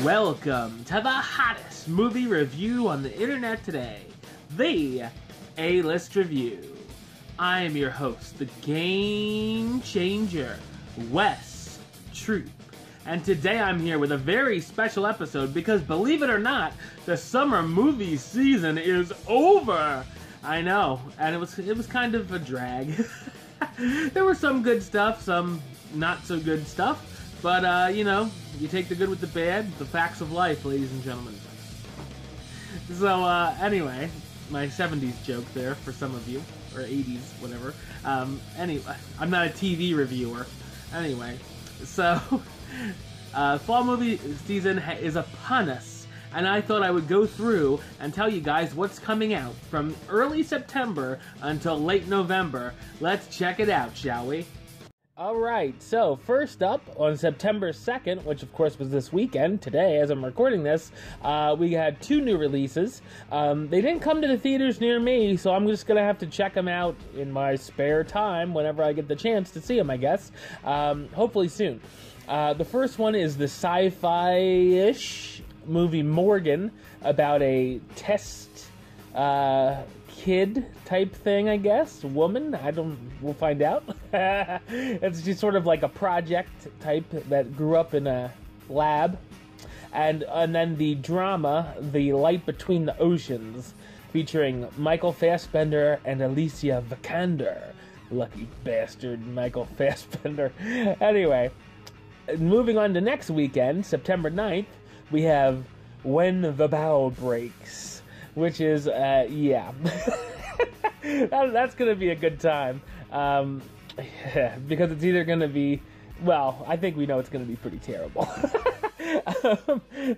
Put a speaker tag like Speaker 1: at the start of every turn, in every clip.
Speaker 1: Welcome to the hottest movie review on the internet today, the A-List Review. I am your host, the Game Changer, Wes Troop. And today I'm here with a very special episode because, believe it or not, the summer movie season is over. I know, and it was kind of a drag. There was some good stuff, some not so good stuff. But, you know, you take the good with the bad, the facts of life, ladies and gentlemen. So, anyway, my 70s joke there for some of you, or 80s, whatever. Anyway, I'm not a TV reviewer. Anyway, so, fall movie season is upon us, and I thought I would go through and tell you guys what's coming out from early September until late November. Let's check it out, shall we? Alright, so first up, on September 2nd, which of course was this weekend, today as I'm recording this, we had two new releases. They didn't come to the theaters near me, so I'm just going to have to check them out in my spare time whenever I get the chance to see them, I guess. Hopefully soon. The first one is the sci-fi-ish movie Morgan, about a test kid type thing, I guess. Woman, we'll find out. It's just sort of like a project type that grew up in a lab. And then the drama, The Light Between the Oceans, featuring Michael Fassbender and Alicia Vikander. Lucky bastard, Michael Fassbender. Anyway, moving on to next weekend, September 9th, we have When the Bow Breaks, which is, yeah. That's going to be a good time. Because it's either going to be, well, I think we know it's going to be pretty terrible.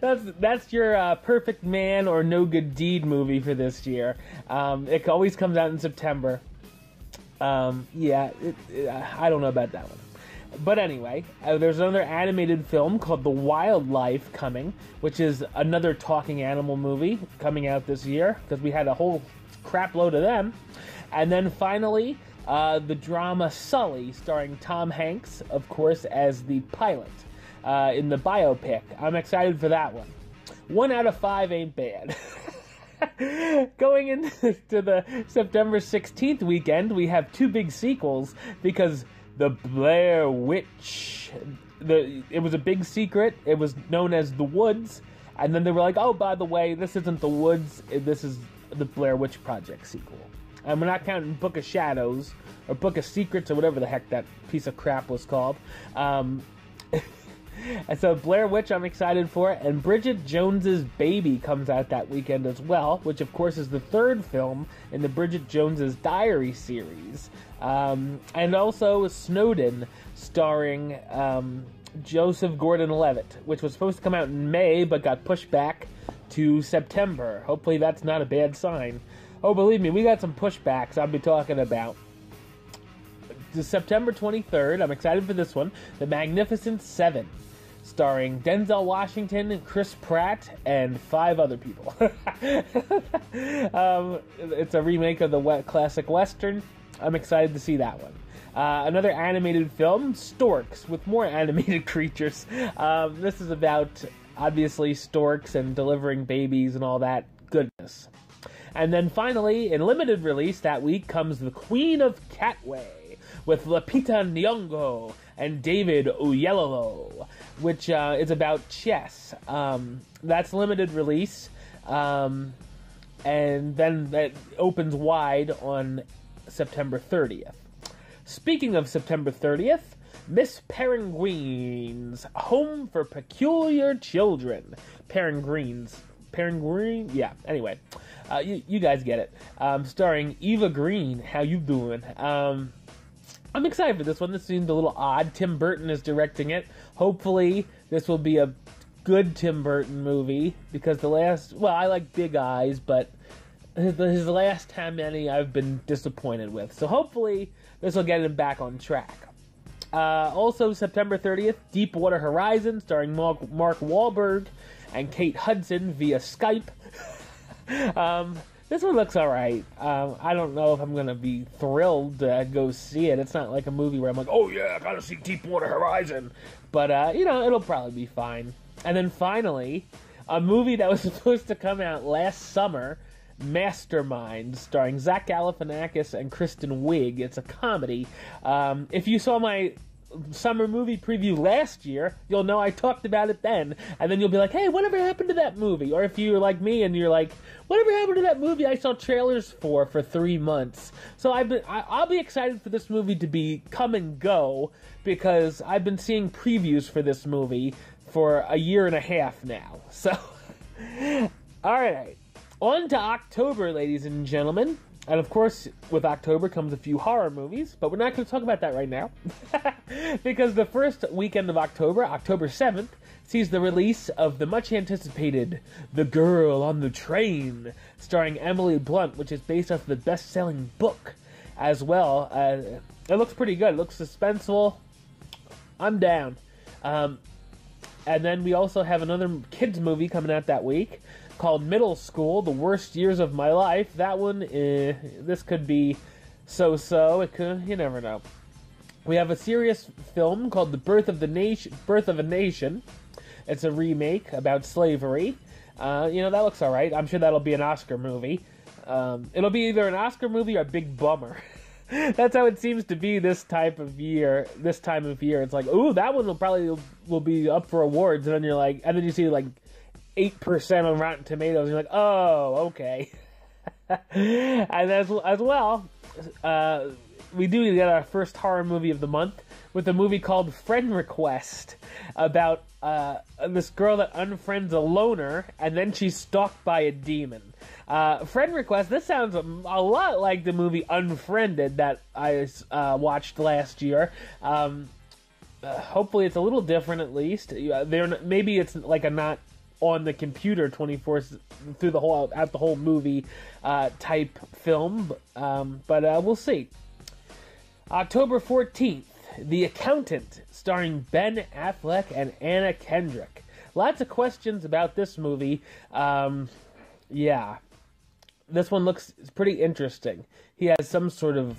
Speaker 1: That's your perfect man or no good deed movie for this year. It always comes out in September. Yeah, I don't know about that one. But anyway, there's another animated film called The Wildlife coming, which is another talking animal movie coming out this year, because we had a whole crap load of them. And then finally, the drama Sully, starring Tom Hanks, of course, as the pilot in the biopic. I'm excited for that one. 1 out of 5 ain't bad. Going into the September 16th weekend, we have two big sequels, because The Blair Witch, it was a big secret. It was known as The Woods, and then they were like, oh, by the way, this isn't The Woods, this is the Blair Witch Project sequel. And we're not counting Book of Shadows, or Book of Secrets, or whatever the heck that piece of crap was called. And so Blair Witch I'm excited for, and Bridget Jones's Baby comes out that weekend as well, which of course is the third film in the Bridget Jones's Diary series. And also Snowden, starring Joseph Gordon-Levitt, which was supposed to come out in May, but got pushed back to September. Hopefully that's not a bad sign. Oh, believe me, we got some pushbacks I'll be talking about. The September 23rd, I'm excited for this one, The Magnificent Seven, starring Denzel Washington, Chris Pratt, and 5 other people. It's a remake of the classic Western. I'm excited to see that one. Another animated film, Storks, with more animated creatures. This is about, obviously, storks and delivering babies and all that goodness. And then finally, in limited release that week, comes The Queen of Catway, with Lupita Nyong'o and David Oyelowo, which is about chess. That's limited release, and then that opens wide on September 30th. Speaking of September 30th, Miss Peregrine's Home for Peculiar Children. Peregrine? Yeah, anyway. You guys get it. Starring Eva Green. How you doing? I'm excited for this one. This seemed a little odd. Tim Burton is directing it. Hopefully, this will be a good Tim Burton movie, because I like Big Eyes, but his last how many I've been disappointed with. So hopefully, this will get him back on track. Also, September 30th, Deepwater Horizon, starring Mark Wahlberg and Kate Hudson via Skype. This one looks alright. I don't know if I'm going to be thrilled to go see it. It's not like a movie where I'm like, oh yeah, I gotta see Deepwater Horizon. But, you know, it'll probably be fine. And then finally, a movie that was supposed to come out last summer, Mastermind, starring Zach Galifianakis and Kristen Wiig. It's a comedy. If you saw my summer movie preview last year, you'll know I talked about it then, and then you'll be like, hey, whatever happened to that movie? Or if you're like me and you're like, whatever happened to that movie I saw trailers for 3 months? So I'll be excited for this movie to be come and go, because I've been seeing previews for this movie for a year and a half now. So, alright, on to October, ladies and gentlemen. And of course, with October comes a few horror movies, but we're not going to talk about that right now. Because the first weekend of October, October 7th, sees the release of the much-anticipated The Girl on the Train, starring Emily Blunt, which is based off the best-selling book as well. It looks pretty good. It looks suspenseful. I'm down. And then we also have another kids movie coming out that week, called Middle School, The Worst Years of My Life. That one, this could be so-so. It could, you never know. We have a serious film called The Birth of a Nation. It's a remake about slavery. That looks alright. I'm sure that'll be an Oscar movie. It'll be either an Oscar movie or a big bummer. That's how it seems to be this time of year. It's like, ooh, that one will be up for awards, and then you're like, and then you see like 8% on Rotten Tomatoes, and you're like, oh, okay. And as well, we do get our first horror movie of the month with a movie called Friend Request, about this girl that unfriends a loner, and then she's stalked by a demon. Friend Request, this sounds a lot like the movie Unfriended that I watched last year. Hopefully it's a little different, at least. Maybe it's like a not on the computer 24 through the whole movie type film, but we'll see. October 14th, The Accountant, starring Ben Affleck and Anna Kendrick. Lots of questions about this movie. Yeah, this one looks pretty interesting. He has some sort of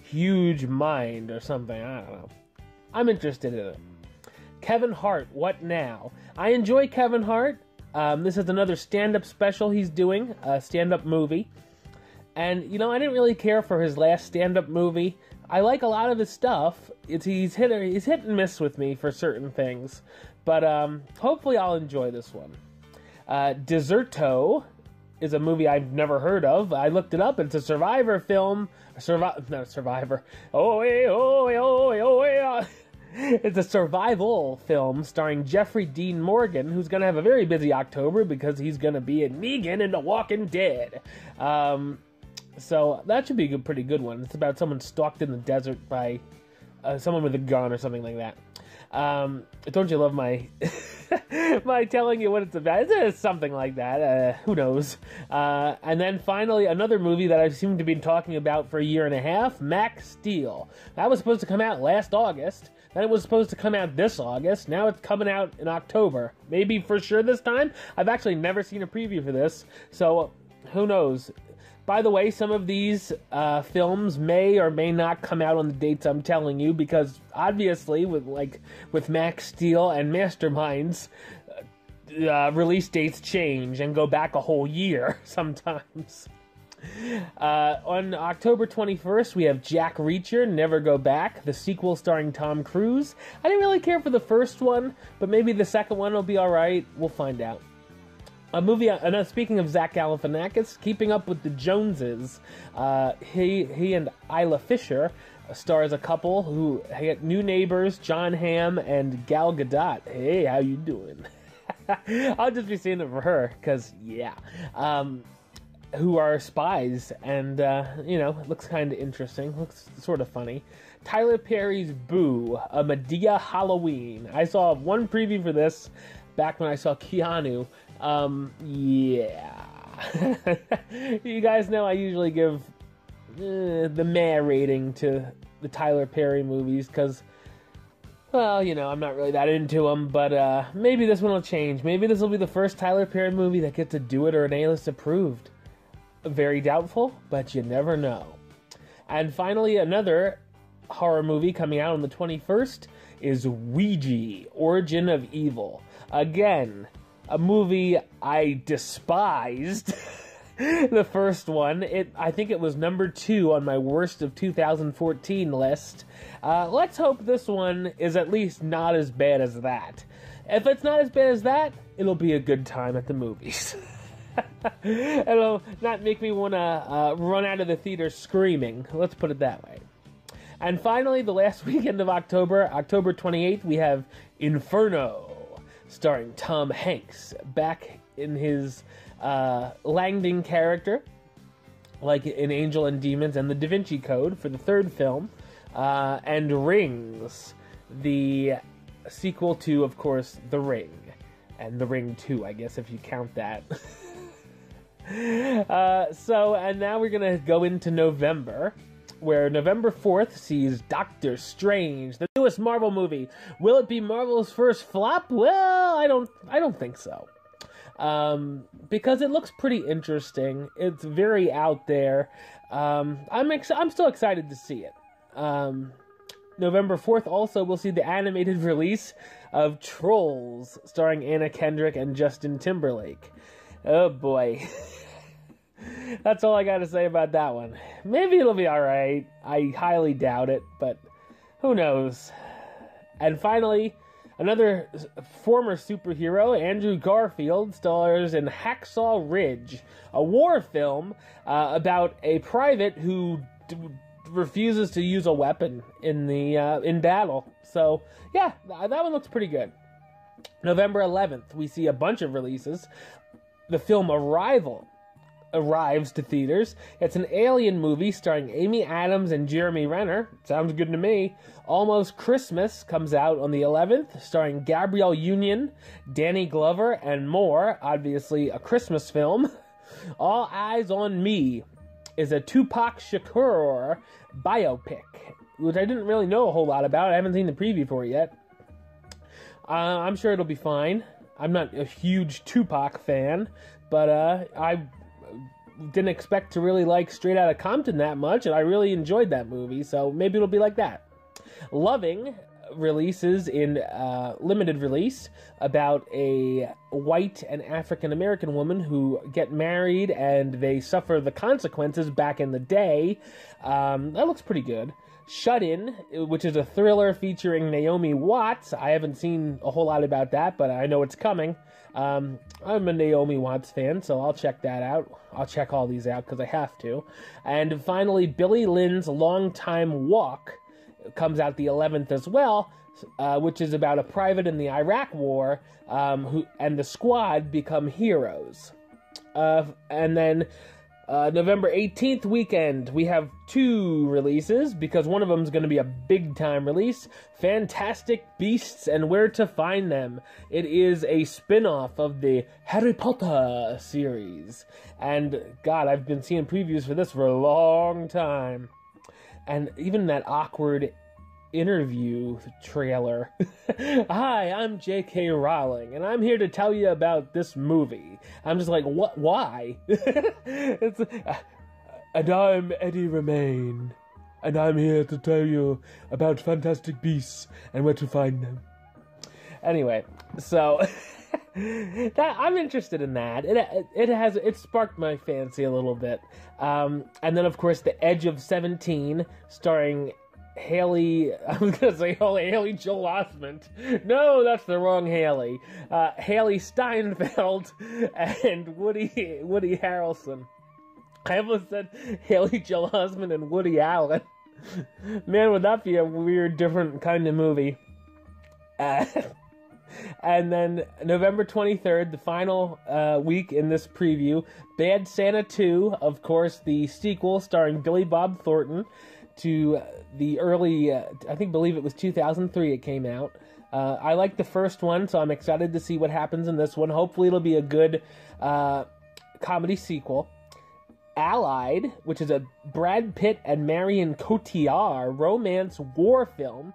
Speaker 1: huge mind or something. I don't know. I'm interested in it. Kevin Hart, What Now? I enjoy Kevin Hart. This is another stand-up special he's doing, a stand-up movie. And, I didn't really care for his last stand-up movie. I like a lot of his stuff. He's hit and miss with me for certain things. But hopefully I'll enjoy this one. Deserto is a movie I've never heard of. I looked it up. It's a Survivor film. Survivor. It's a survival film starring Jeffrey Dean Morgan, who's going to have a very busy October because he's going to be in Negan in The Walking Dead. So that should be a pretty good one. It's about someone stalked in the desert by someone with a gun or something like that. Don't you love my my telling you what it's about? It's something like that. Who knows? And then finally, another movie that I seem to be talking about for a year and a half, Max Steel. That was supposed to come out last August. Then it was supposed to come out this August. Now it's coming out in October. Maybe for sure this time. I've actually never seen a preview for this, so who knows? By the way, some of these films may or may not come out on the dates I'm telling you, because obviously with Max Steel and Masterminds, release dates change and go back a whole year sometimes. On October 21st, we have Jack Reacher, Never Go Back, the sequel starring Tom Cruise. I didn't really care for the first one, but maybe the second one will be alright. We'll find out. A movie, speaking of Zach Galifianakis, Keeping Up with the Joneses. He and Isla Fisher star as a couple who get new neighbors, John Hamm and Gal Gadot. Hey, how you doing? I'll just be saying it for her, because, yeah. Who are spies, and, it looks kind of interesting. Looks sort of funny. Tyler Perry's Boo, a Medea Halloween. I saw one preview for this back when I saw Keanu. Yeah. You guys know I usually give the meh rating to the Tyler Perry movies, because, well, I'm not really that into them, but maybe this one will change. Maybe this will be the first Tyler Perry movie that gets a Do It or an A-list approved. Very doubtful, but you never know. And finally, another horror movie coming out on the 21st is Ouija, Origin of Evil. Again, a movie I despised. The first one, I think it was number 2 on my worst of 2014 list. Let's hope this one is at least not as bad as that. If it's not as bad as that, it'll be a good time at the movies. It'll not make me want to run out of the theater screaming. Let's put it that way. And finally, the last weekend of October, October 28th, we have Inferno, starring Tom Hanks, back in his Langdon character, like in Angel and Demons and the Da Vinci Code for the third film, and Rings, the sequel to, of course, The Ring, and The Ring 2, I guess, if you count that. And now we're going to go into November, where November 4th sees Doctor Strange, the newest Marvel movie. Will it be Marvel's first flop? Well, I don't think so. Because it looks pretty interesting. It's very out there. I'm still excited to see it. November 4th also we'll see the animated release of Trolls, starring Anna Kendrick and Justin Timberlake. Oh boy. That's all I gotta say about that one. Maybe it'll be alright. I highly doubt it, but who knows. And finally, another former superhero, Andrew Garfield, stars in Hacksaw Ridge, a war film about a private who refuses to use a weapon in battle. So, yeah, that one looks pretty good. November 11th, we see a bunch of releases. The film Arrival arrives to theaters. It's an alien movie starring Amy Adams and Jeremy Renner. Sounds good to me. Almost Christmas comes out on the 11th, starring Gabrielle Union, Danny Glover, and more. Obviously, a Christmas film. All Eyes on Me is a Tupac Shakur biopic, which I didn't really know a whole lot about. I haven't seen the preview for it yet. I'm sure it'll be fine. I'm not a huge Tupac fan, but I didn't expect to really like Straight Outta Compton that much, and I really enjoyed that movie, so maybe it'll be like that. Loving releases in limited release about a white and African-American woman who get married and they suffer the consequences back in the day. That looks pretty good. Shut In, which is a thriller featuring Naomi Watts. I haven't seen a whole lot about that, but I know it's coming. I'm a Naomi Watts fan, so I'll check that out. I'll check all these out because I have to. And finally, Billy Lynn's Longtime Walk comes out the 11th as well, which is about a private in the Iraq War who and the squad become heroes. And then November 18th weekend, we have 2 releases, because one of them is going to be a big-time release. Fantastic Beasts and Where to Find Them. It is a spin-off of the Harry Potter series. And, God, I've been seeing previews for this for a long time. And even that awkward interview trailer. Hi, I'm J.K. Rowling, and I'm here to tell you about this movie. I'm just like, what? Why? And I'm Eddie Redmayne, and I'm here to tell you about Fantastic Beasts and Where to Find Them. Anyway, so I'm interested in that. It sparked my fancy a little bit. And then, of course, The Edge of 17, starring Haley Joel Osment. No, that's the wrong Haley. Haley Steinfeld and Woody Harrelson. I almost said Haley Joel Osment and Woody Allen. Man, would that be a weird, different kind of movie. And then November 23rd, the final week in this preview, Bad Santa 2, of course, the sequel starring Billy Bob Thornton to the early, believe it was 2003 it came out. I like the first one, so I'm excited to see what happens in this one. Hopefully it'll be a good comedy sequel. Allied, which is a Brad Pitt and Marion Cotillard romance war film.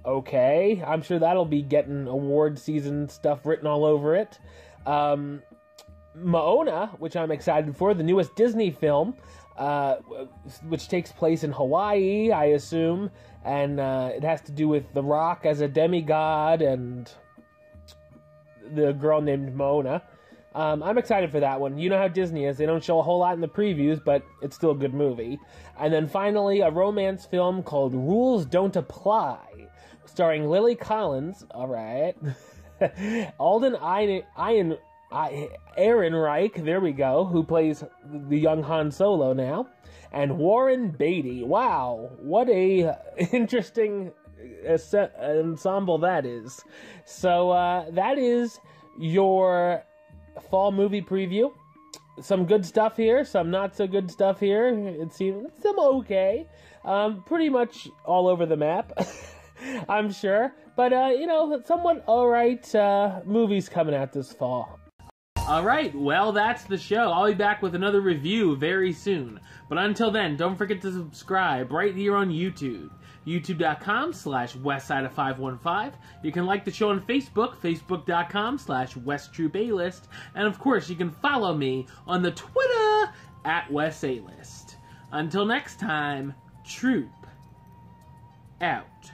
Speaker 1: Okay, I'm sure that'll be getting award season stuff written all over it. Moana, which I'm excited for, the newest Disney film, which takes place in Hawaii, I assume, and it has to do with The Rock as a demigod and the girl named Mona. I'm excited for that one. You know how Disney is. They don't show a whole lot in the previews, but it's still a good movie. And then finally, a romance film called Rules Don't Apply, starring Lily Collins, alright, Alden Ehrenreich, there we go, who plays the young Han Solo now, and Warren Beatty. Wow, what a interesting ensemble that is. So that is your fall movie preview. Some good stuff here, some not so good stuff here. It's some okay. Pretty much all over the map, I'm sure. But, somewhat alright movies coming out this fall. Alright, well, that's the show. I'll be back with another review very soon. But until then, don't forget to subscribe right here on YouTube. youtube.com/westside515. You can like the show on Facebook, facebook.com/WestTroopAlist. And of course, you can follow me on the Twitter @WestAlist. Until next time, Troop out.